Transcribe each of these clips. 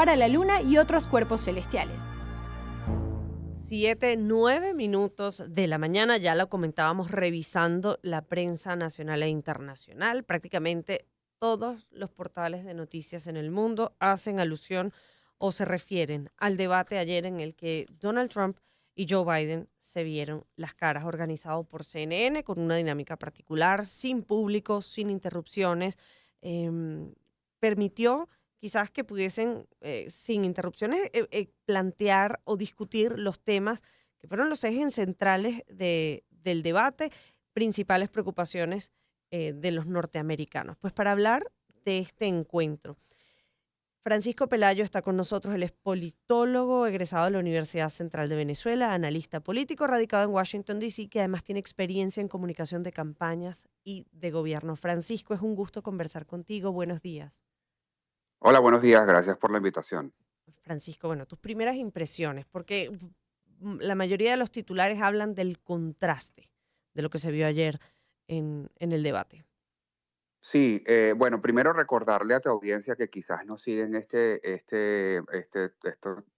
para la Luna y otros cuerpos celestiales. 7:09 de la mañana, ya lo comentábamos revisando la prensa nacional e internacional. Prácticamente todos los portales de noticias en el mundo hacen alusión o se refieren al debate ayer en el que Donald Trump y Joe Biden se vieron las caras, organizado por CNN con una dinámica particular, sin público, sin interrupciones. em, Permitió quizás que pudiesen, sin interrupciones, plantear o discutir los temas que fueron los ejes centrales del debate, principales preocupaciones de los norteamericanos. Pues para hablar de este encuentro, Francisco Pelayo está con nosotros. Él es politólogo, egresado de la Universidad Central de Venezuela, analista político, radicado en Washington, D.C., que además tiene experiencia en comunicación de campañas y de gobierno. Francisco, es un gusto conversar contigo. Buenos días. Hola, buenos días, gracias por la invitación. Francisco, bueno, tus primeras impresiones, porque la mayoría de los titulares hablan del contraste de lo que se vio ayer en el debate. Sí, bueno, primero recordarle a tu audiencia que quizás no siguen este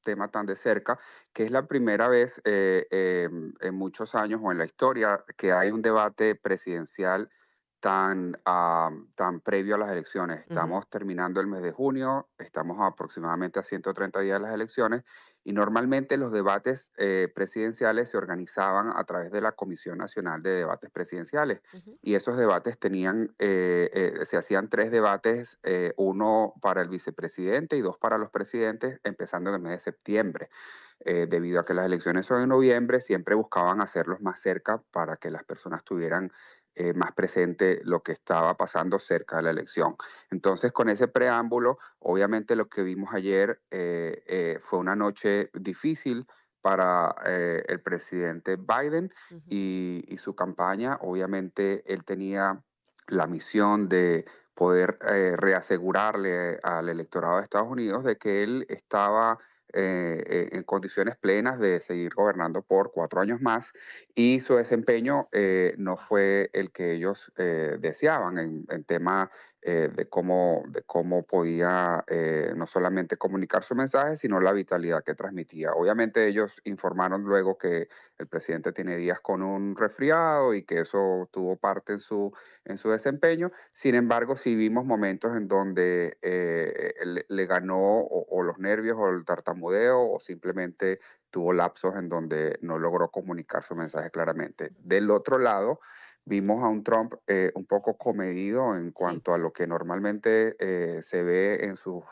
tema tan de cerca, que es la primera vez en muchos años o en la historia que hay un debate presidencial tan previo a las elecciones. Ujú. Estamos terminando el mes de junio, estamos aproximadamente a 130 días de las elecciones y normalmente los debates presidenciales se organizaban a través de la Comisión Nacional de Debates Presidenciales. Ujú. Y esos debates se hacían tres debates, uno para el vicepresidente y dos para los presidentes, empezando en el mes de septiembre. Debido a que las elecciones son en noviembre, siempre buscaban hacerlos más cerca para que las personas tuvieran más presente lo que estaba pasando cerca de la elección. Entonces, con ese preámbulo, obviamente lo que vimos ayer fue una noche difícil para el presidente Biden Ujú. y su campaña. Obviamente él tenía la misión de poder reasegurarle al electorado de Estados Unidos de que él estaba en condiciones plenas de seguir gobernando por 4 años más y su desempeño no fue el que ellos deseaban en tema de cómo podía no solamente comunicar su mensaje, sino la vitalidad que transmitía. Obviamente ellos informaron luego que el presidente tiene días con un resfriado y que eso tuvo parte en su desempeño. Sin embargo, sí vimos momentos en donde le ganó o los nervios o el tartamudeo o simplemente tuvo lapsos en donde no logró comunicar su mensaje claramente. Del otro lado, vimos a un Trump un poco comedido en Sí. cuanto a lo que normalmente se ve en sus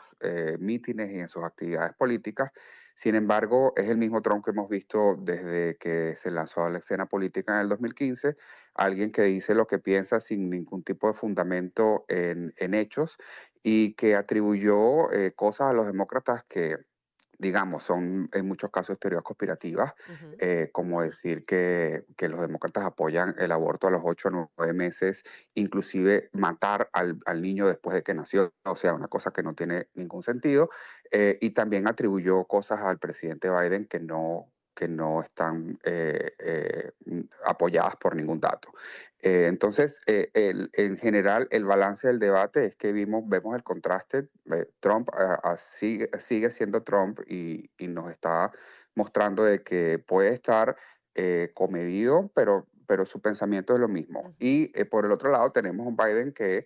mítines y en sus actividades políticas. Sin embargo, es el mismo Trump que hemos visto desde que se lanzó a la escena política en el 2015, alguien que dice lo que piensa sin ningún tipo de fundamento en hechos y que atribuyó cosas a los demócratas que, digamos, son en muchos casos teorías conspirativas, Ujú. como decir que los demócratas apoyan el aborto a los 8 o 9 meses, inclusive matar al niño después de que nació, o sea, una cosa que no tiene ningún sentido, y también atribuyó cosas al presidente Biden que no están apoyadas por ningún dato. Entonces, en general, el balance del debate es que vemos el contraste. Trump sigue siendo Trump y nos está mostrando de que puede estar comedido, pero su pensamiento es lo mismo. Ujú. Y por el otro lado tenemos un Biden que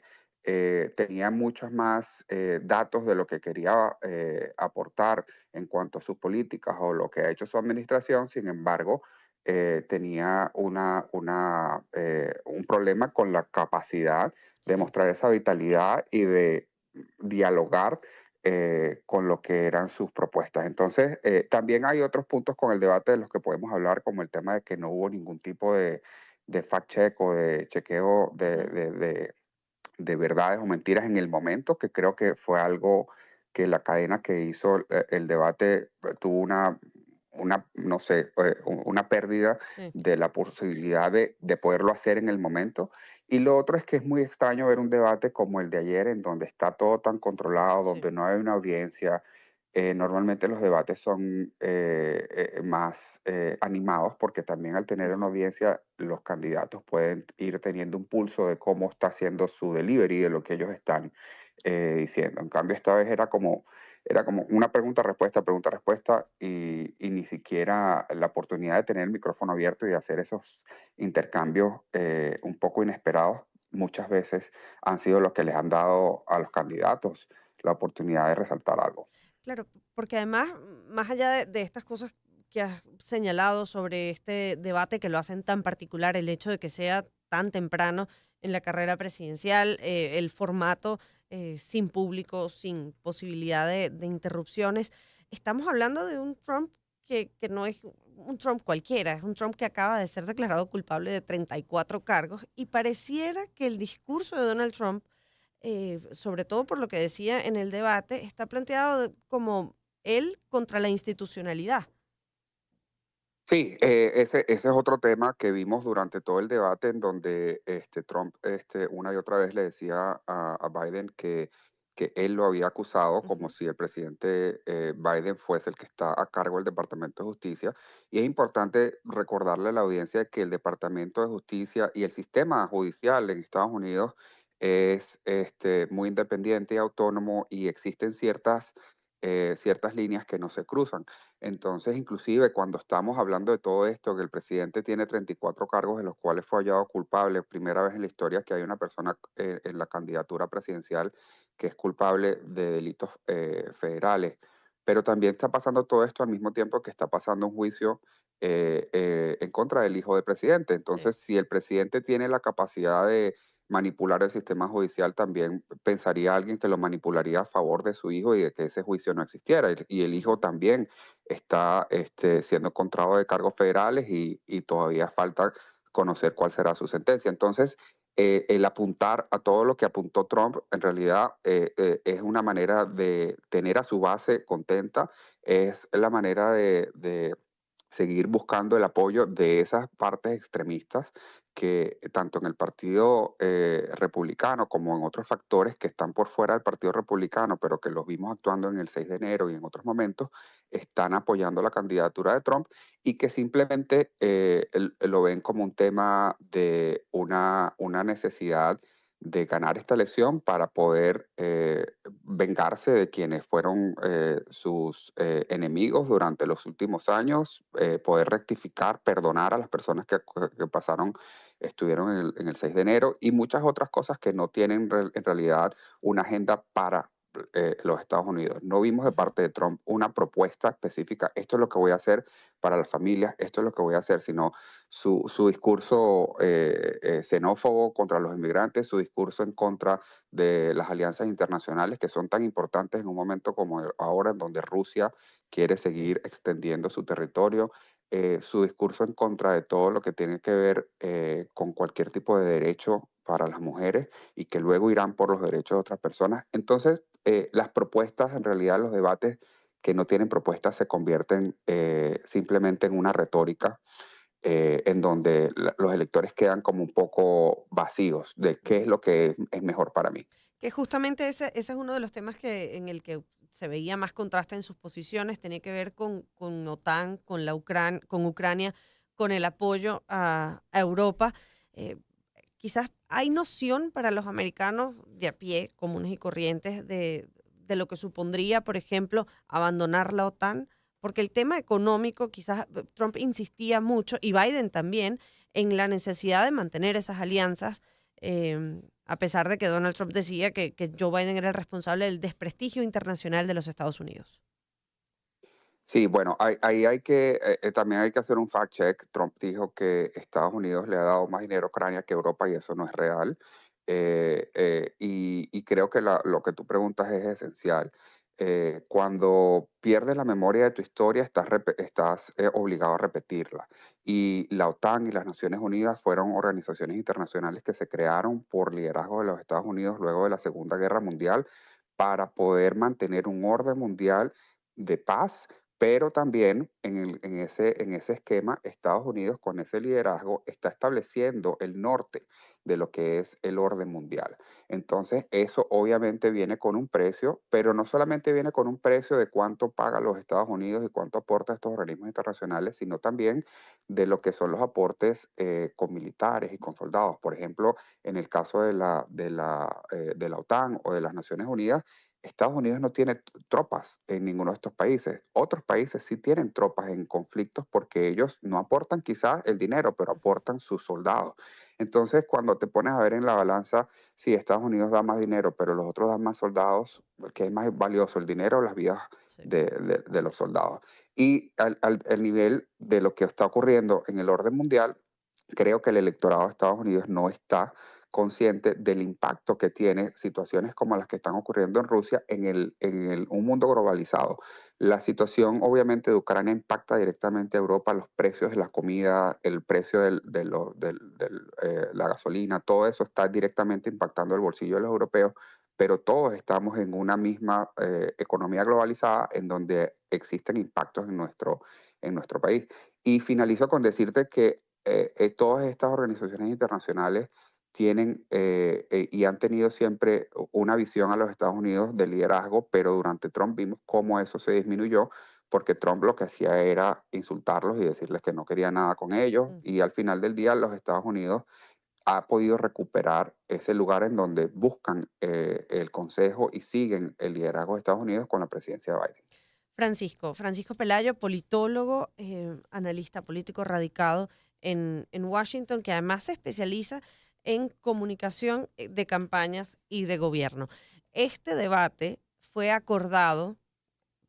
tenía muchos más datos de lo que quería aportar en cuanto a sus políticas o lo que ha hecho su administración. Sin embargo, tenía un problema con la capacidad de Sí. mostrar esa vitalidad y de dialogar con lo que eran sus propuestas. Entonces, también hay otros puntos con el debate de los que podemos hablar, como el tema de que no hubo ningún tipo de fact-check o de chequeo Ujú. de verdades o mentiras en el momento, que creo que fue algo que la cadena que hizo el debate tuvo no sé, una pérdida Sí. de la posibilidad de poderlo hacer en el momento. Y lo otro es que es muy extraño ver un debate como el de ayer, en donde está todo tan controlado, Sí. donde no hay una audiencia. Normalmente los debates son más animados porque también al tener una Ujú. audiencia los candidatos pueden ir teniendo un pulso de cómo está haciendo su delivery, de lo que ellos están diciendo. En cambio, esta vez era como era como una pregunta, respuesta, y ni siquiera la oportunidad de tener el micrófono abierto y de hacer esos intercambios un poco inesperados, muchas veces han sido los que les han dado a los candidatos la oportunidad de resaltar algo. Claro, porque además, más allá de estas cosas que has señalado sobre este debate que lo hacen tan particular, el hecho de que sea tan temprano en la carrera presidencial, el formato sin público, sin posibilidad de interrupciones, estamos hablando de un Trump que no es un Trump cualquiera, es un Trump que acaba de ser declarado culpable de 34 cargos y pareciera que el discurso de Donald Trump sobre todo por lo que decía en el debate, está planteado como él contra la institucionalidad. Sí, ese es otro tema que vimos durante todo el debate en donde Trump una y otra vez le decía a Biden que él lo había acusado como Ujú. si el presidente Biden fuese el que está a cargo del Departamento de Justicia. Y es importante recordarle a la audiencia que el Departamento de Justicia y el sistema judicial en Estados Unidos es muy independiente y autónomo y existen ciertas líneas que no se cruzan. Entonces, inclusive cuando estamos hablando de todo esto, que el presidente tiene 34 cargos de los cuales fue hallado culpable, primera vez en la historia que hay una persona en la candidatura presidencial que es culpable de delitos federales. Pero también está pasando todo esto al mismo tiempo que está pasando un juicio en contra del hijo del presidente. Sí. Entonces, si el presidente tiene la capacidad de manipular el sistema judicial, también pensaría alguien que lo manipularía a favor de su hijo y de que ese juicio no existiera. Y el hijo Ujú. también está siendo encontrado de cargos federales y todavía falta conocer cuál será su sentencia. Entonces, el apuntar a todo lo que apuntó Trump, en realidad es una manera de tener a su base contenta, es la manera de seguir buscando el apoyo de esas partes extremistas que tanto en el Partido Republicano como en otros factores que están por fuera del Partido Republicano, pero que los vimos actuando en el 6 de enero y en otros momentos, están apoyando la candidatura de Trump y que simplemente lo ven como un tema de una necesidad de ganar esta elección para poder vengarse de quienes fueron sus enemigos durante los últimos años, poder rectificar, perdonar a las personas que pasaron, estuvieron en el 6 de enero y muchas otras cosas que no tienen en realidad una agenda para los Estados Unidos. No vimos de Ujú. parte de Trump una propuesta específica, esto es lo que voy a hacer para las familias, esto es lo que voy a hacer, sino su discurso xenófobo contra los inmigrantes, su discurso en contra de las alianzas internacionales que son tan importantes en un momento como ahora, en donde Rusia quiere Sí. seguir extendiendo su territorio, su discurso en contra de todo lo que tiene que ver con cualquier tipo de derecho para las mujeres y que luego irán por los derechos de otras personas. Entonces, las propuestas, en realidad los debates que no tienen propuestas se convierten simplemente en una retórica en donde los electores quedan como un poco vacíos de qué es Ujú. lo que es mejor para mí. Que justamente ese es uno de los temas en el que se veía más contraste en sus posiciones, tenía que ver con OTAN, con Ucrania, con el apoyo a Europa. Eh, Quizás hay noción para los americanos de a pie, comunes y corrientes, de lo que supondría, por ejemplo, abandonar la OTAN, porque el tema económico, quizás Trump insistía mucho, y Biden también, en la necesidad de mantener esas alianzas, a pesar de que Donald Trump decía que Joe Biden era el responsable del desprestigio internacional de los Estados Unidos. Sí, bueno, ahí también hay que hacer un fact check. Trump dijo que Estados Unidos le ha dado más dinero a Ucrania que Europa y eso no es real. Y creo que lo que tú preguntas es esencial. Cuando pierdes la memoria de tu historia, estás obligado a repetirla. Y la OTAN y las Naciones Unidas fueron organizaciones internacionales que se crearon por liderazgo de los Estados Unidos luego de la Segunda Guerra Mundial para poder mantener un orden mundial de paz, pero también en ese esquema, Estados Unidos con ese liderazgo está estableciendo el norte de lo que es el orden mundial. Entonces, eso obviamente viene con un precio, pero no solamente viene con un precio de cuánto pagan los Estados Unidos y cuánto aporta estos organismos internacionales, sino también de lo que son los aportes con militares y con soldados. Por ejemplo, en el caso de la OTAN o de las Naciones Unidas, Estados Unidos no tiene tropas en ninguno de estos países. Otros países sí tienen tropas en conflictos porque ellos no aportan quizás el dinero, pero aportan sus soldados. Entonces, cuando te pones a ver en la balanza, si Estados Unidos da más dinero, pero los otros dan más soldados, ¿qué es más valioso, el dinero o las vidas Sí. de los soldados? Y al nivel de lo que está ocurriendo en el orden mundial, creo que el electorado de Estados Unidos no está consciente del impacto que tiene situaciones como las que están ocurriendo en Rusia un mundo globalizado. La situación obviamente de Ucrania impacta directamente a Europa, los precios de la comida, el precio la gasolina, todo eso está directamente impactando el bolsillo de los europeos, pero todos estamos en una misma economía globalizada en donde existen impactos en nuestro país. Y finalizo con decirte que todas estas organizaciones internacionales tienen y han tenido siempre una visión a los Estados Unidos de liderazgo, pero durante Trump vimos cómo eso se disminuyó, porque Trump lo que hacía era insultarlos y decirles que no quería nada con ellos, Mm. y al final del día los Estados Unidos ha podido recuperar ese lugar en donde buscan el consejo y siguen el liderazgo de Estados Unidos con la presidencia de Biden. Francisco Pelayo, politólogo, analista político radicado en Washington, que además se especializa en comunicación de campañas y de gobierno. Este debate fue acordado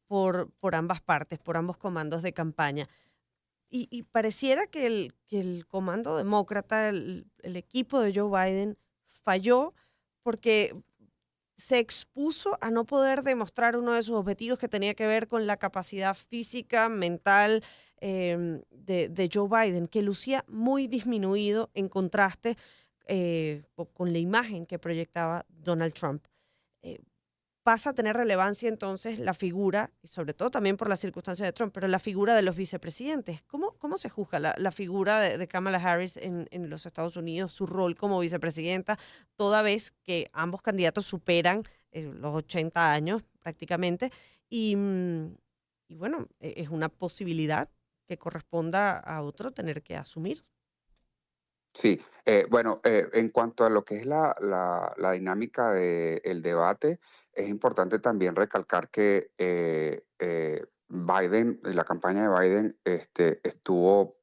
por ambas partes, por ambos comandos de campaña. Y pareciera que el comando demócrata, el equipo de Joe Biden, falló porque se expuso a no poder demostrar uno de sus objetivos que tenía que ver con la capacidad física, mental de Joe Biden, que lucía muy disminuido en contraste con la imagen que proyectaba Donald Trump. Eh, Pasa a tener relevancia entonces la figura, y sobre todo también por las circunstancias de Trump, pero la figura de los vicepresidentes. ¿Cómo se juzga la figura de Kamala Harris en los Estados Unidos, su rol como vicepresidenta, toda vez que ambos candidatos superan los 80 años prácticamente? Y, y bueno, es una posibilidad que corresponda a otro tener que asumir. Sí, bueno, en cuanto a lo que es la dinámica del debate, es importante también recalcar que Biden, la campaña de Biden, estuvo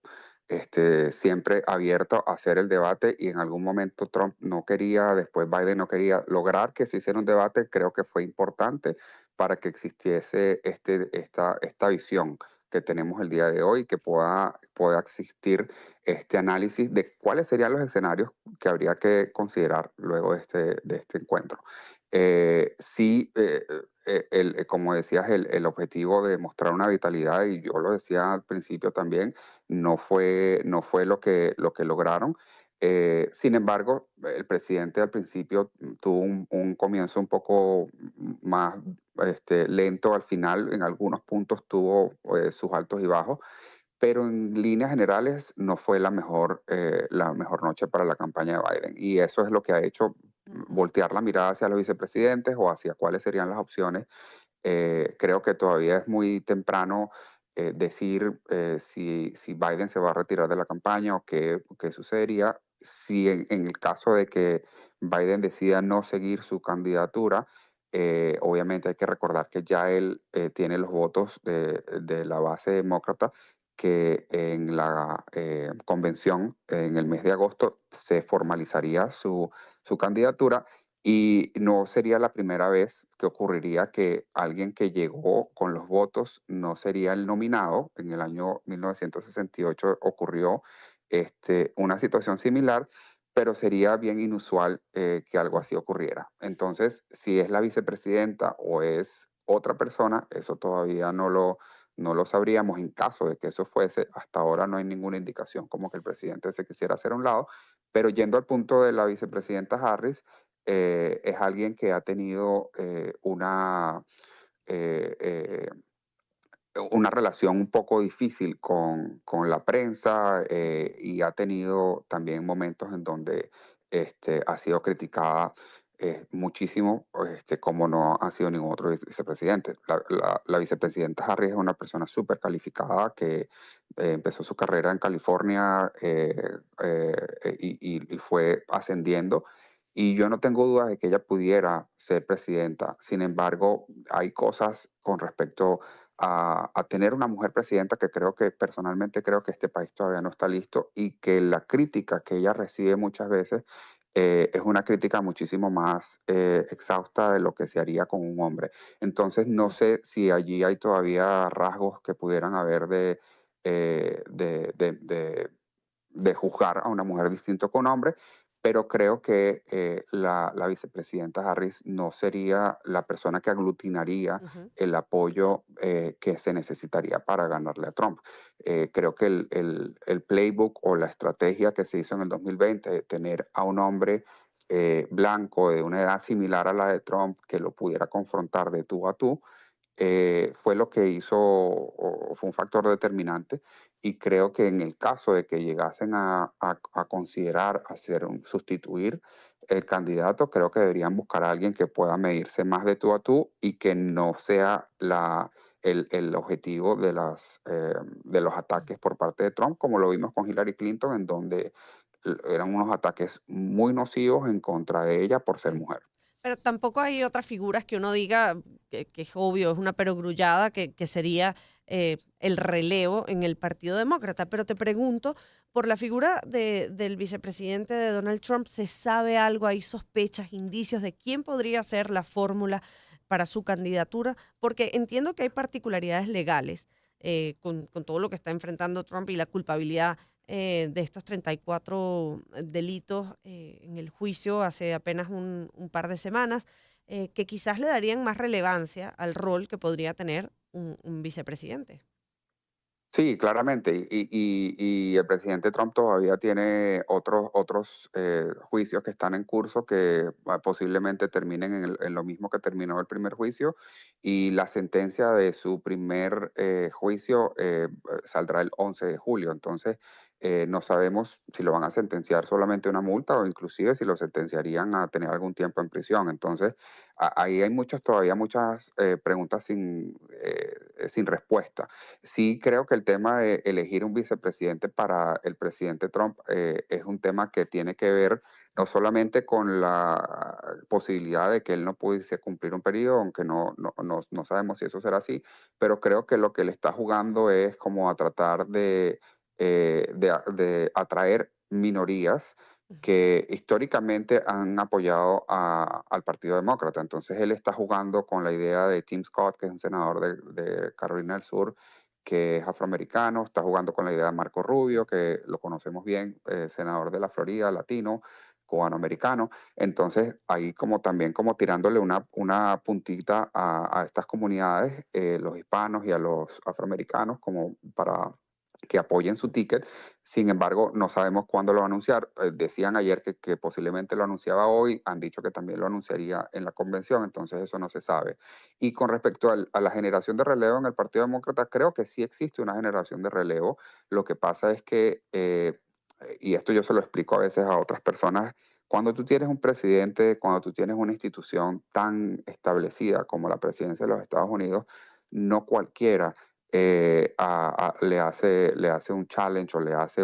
siempre abierto a hacer el debate y en algún momento Trump no quería, después Biden no quería lograr que se hiciera un debate. Creo que fue importante para que existiese esta visión que tenemos el día de hoy, que pueda existir este análisis de cuáles serían los escenarios que habría que considerar luego de este encuentro. Sí, como decías, el objetivo de mostrar una vitalidad, y yo lo decía al principio también, no fue lo que lograron. Sin embargo, el presidente al principio tuvo un comienzo un poco más lento al final, en algunos puntos tuvo sus altos y bajos, pero en líneas generales no fue la mejor noche para la campaña de Biden. Y eso es lo que ha hecho Ujú. voltear la mirada hacia los vicepresidentes o hacia cuáles serían las opciones. Creo que todavía es muy temprano decir si Biden se va a retirar de la campaña o qué sucedería. Si en el caso de que Biden decida no seguir su candidatura, obviamente hay que recordar que ya él tiene los votos de la base demócrata, que en la convención en el mes de agosto se formalizaría su candidatura, y no sería la primera vez que ocurriría que alguien que llegó con los votos no sería el nominado. En el año 1968 ocurrió una situación similar, pero sería bien inusual que algo así ocurriera. Entonces, si es la vicepresidenta o es otra persona, eso todavía no lo sabríamos. En caso de que eso fuese, hasta ahora no hay ninguna indicación como que el presidente se quisiera hacer a un lado. Pero yendo al punto de la vicepresidenta Harris, es alguien que ha tenido eh, eh, una relación un poco difícil con la prensa, y ha tenido también momentos en donde ha sido criticada muchísimo, como no ha sido ningún otro vicepresidente. La vicepresidenta Harris es una persona súper calificada que empezó su carrera en California, y fue ascendiendo. y yo no tengo dudas de que ella pudiera ser presidenta. Sin embargo, hay cosas con respecto a tener una mujer presidenta que personalmente creo que este país todavía no está listo y que la crítica que ella recibe muchas veces es una crítica muchísimo más exhausta de lo que se haría con un hombre. Entonces, no Mm. sé si allí hay todavía rasgos que pudieran haber de juzgar a una mujer distinto con hombre, pero creo que la vicepresidenta Harris no sería la persona que aglutinaría Ujú. el apoyo que se necesitaría para ganarle a Trump. Creo que el playbook o la estrategia que se hizo en el 2020 de tener a un hombre blanco de una edad similar a la de Trump que lo pudiera confrontar de tú a tú, fue lo que hizo, o fue un factor determinante, y creo que en el caso de que llegasen a considerar sustituir el candidato, creo que deberían buscar a alguien que pueda medirse más de tú a tú y que no sea el objetivo de los ataques por parte de Trump, como lo vimos con Hillary Clinton, en donde eran unos ataques muy nocivos en contra de ella por ser Sí. mujer. Pero tampoco hay otras figuras que uno diga que es obvio, es una perogrullada, que sería el relevo en el Partido Demócrata. Pero te pregunto, por la figura del vicepresidente de Donald Trump, ¿se sabe algo? ¿Hay sospechas, indicios de quién podría ser la fórmula para su candidatura? Porque entiendo que hay particularidades legales con todo lo que está enfrentando Trump y la culpabilidad de estos 34 delitos en el juicio hace apenas un par de semanas, que quizás le darían más relevancia al rol que podría tener un vicepresidente. Sí, claramente. Y el presidente Trump todavía tiene otros juicios que están en curso que posiblemente terminen en lo mismo que terminó el primer juicio. Y la sentencia de su primer juicio saldrá el 11 de julio. Entonces, no sabemos si lo van a sentenciar solamente a una multa o inclusive si lo sentenciarían a tener algún tiempo en prisión. Entonces, ahí hay todavía muchas preguntas sin respuesta. Sí, creo que el tema de elegir un vicepresidente para el presidente Trump es un tema que tiene que ver no solamente con la posibilidad de que él no pudiese cumplir un periodo, aunque no sabemos si eso será así, pero creo que lo que le está jugando es como a tratar de atraer minorías Ujú. que históricamente han apoyado al Partido Demócrata. Entonces él está jugando con la idea de Tim Scott, que es un senador de Carolina del Sur, que es afroamericano, está jugando con la idea de Marco Rubio, que lo conocemos bien, senador de la Florida, latino, cubanoamericano. Entonces, ahí como también como tirándole una puntita a estas comunidades, los hispanos y a los afroamericanos, como para que apoyen su ticket. Sin embargo, no sabemos cuándo lo va a anunciar. Decían ayer que posiblemente lo anunciaba hoy, han dicho que también lo anunciaría en la convención, entonces eso no se sabe. Y con respecto a la generación de relevo en el Partido Demócrata, creo que sí existe una generación de relevo. Lo que pasa es que, y esto yo se lo explico a veces a otras personas, cuando tú tienes un presidente, cuando tú tienes una institución tan establecida como la presidencia de los Estados Unidos, no cualquiera le hace un challenge o le hace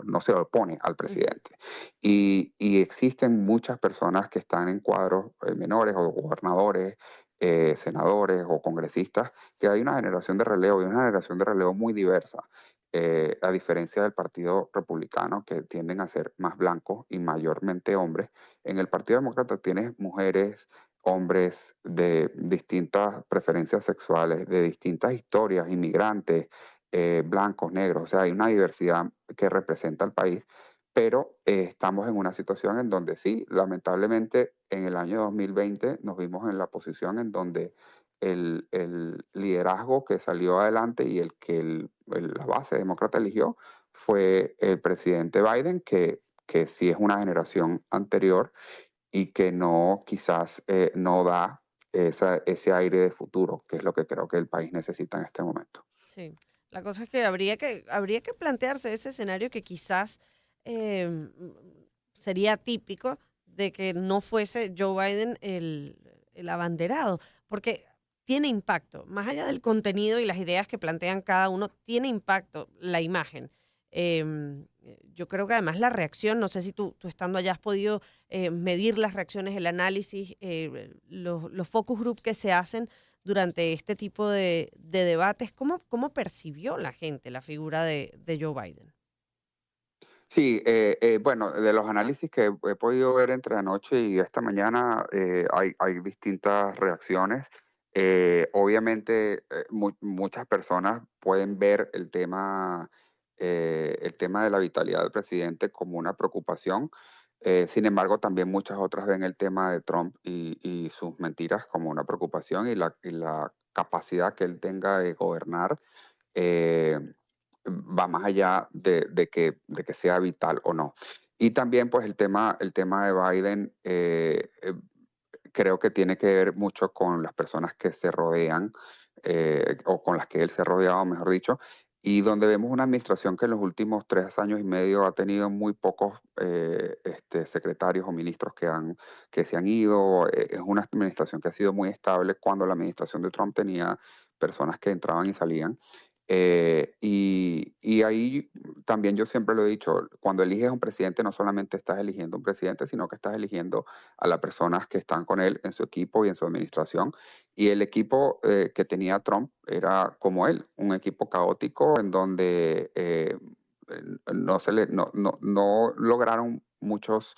no se opone al Ujú. presidente. Y existen muchas personas que están en cuadros menores o gobernadores, senadores o congresistas, que hay una generación de relevo y una generación de relevo muy diversa. A diferencia del Partido Republicano, que tienden a ser más blancos y mayormente hombres, en el Partido Demócrata tienes mujeres, hombres de distintas preferencias sexuales, de distintas historias, inmigrantes, blancos, negros, o sea, hay una diversidad que representa al país, pero estamos en una situación en donde sí, lamentablemente en el año 2020 nos vimos en la posición en donde el liderazgo que salió adelante y la base demócrata eligió fue el presidente Biden, que sí es una generación anterior y que no, quizás no da ese aire de futuro, que es lo que creo que el país necesita en este momento. Sí, la cosa es que habría que plantearse ese escenario que quizás em, sería típico de que no fuese Joe Biden el abanderado, porque tiene impacto, más allá del contenido y las ideas que plantean cada uno, tiene impacto la imagen. Yo creo que además la reacción, no sé si tú estando allá has podido medir las reacciones, el análisis, los focus group que se hacen durante este tipo de debates. ¿Cómo percibió la gente la figura de Joe Biden? Sí, bueno, de los análisis que he podido ver entre anoche y esta mañana, hay distintas reacciones. Obviamente, muchas personas pueden ver el tema de la vitalidad del presidente como una preocupación. Sin embargo, también muchas otras ven el tema de Trump y sus mentiras como una preocupación y la capacidad que él tenga de gobernar. eh, Va más allá de que sea vital o no. Y también, pues, el tema de Biden, creo que tiene que ver mucho con las personas que se rodean, o con las que él se ha rodeado, mejor dicho, y donde vemos una administración que en los últimos 3 años y medio ha tenido muy pocos, secretarios o ministros que se han ido. Es una administración que ha sido muy estable, cuando la administración de Trump tenía personas que entraban y salían. Y ahí también yo siempre lo he dicho, cuando eliges un presidente no solamente estás eligiendo un presidente, sino que estás eligiendo a las personas que están con él en su equipo y en su administración. Y el equipo que tenía Trump era como él, un equipo caótico en donde no lograron muchas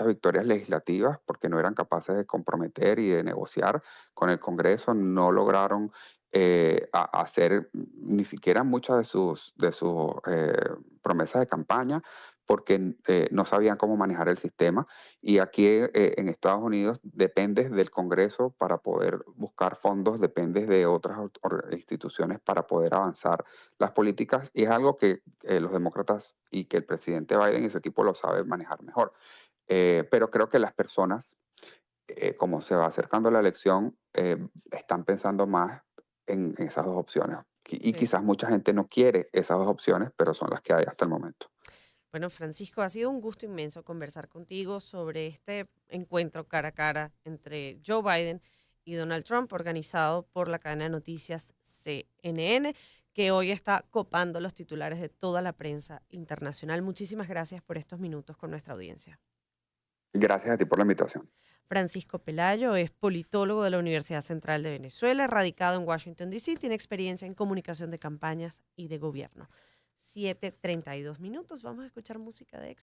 victorias legislativas porque no eran capaces de comprometer y de negociar con el Congreso, no lograron hacer ni siquiera muchas de sus promesas de campaña, porque no sabían cómo manejar el sistema. Y aquí en Estados Unidos dependes del Congreso para poder buscar fondos, dependes de otras instituciones para poder avanzar las políticas, y es algo que los demócratas y que el presidente Biden y su equipo lo saben manejar mejor. Pero creo que las personas, como se va acercando la elección, están pensando más en esas dos opciones. Y Sí. quizás mucha gente no quiere esas dos opciones, pero son las que hay hasta el momento. Bueno, Francisco, ha sido un gusto inmenso conversar contigo sobre este encuentro cara a cara entre Joe Biden y Donald Trump, organizado por la cadena de noticias CNN, que hoy está copando los titulares de toda la prensa internacional. Muchísimas gracias por estos minutos con nuestra audiencia. Gracias a ti por la invitación. Francisco Pelayo es politólogo de la Universidad Central de Venezuela, radicado en Washington, D.C., tiene experiencia en comunicación de campañas y de gobierno. 7:32 minutos, vamos a escuchar música de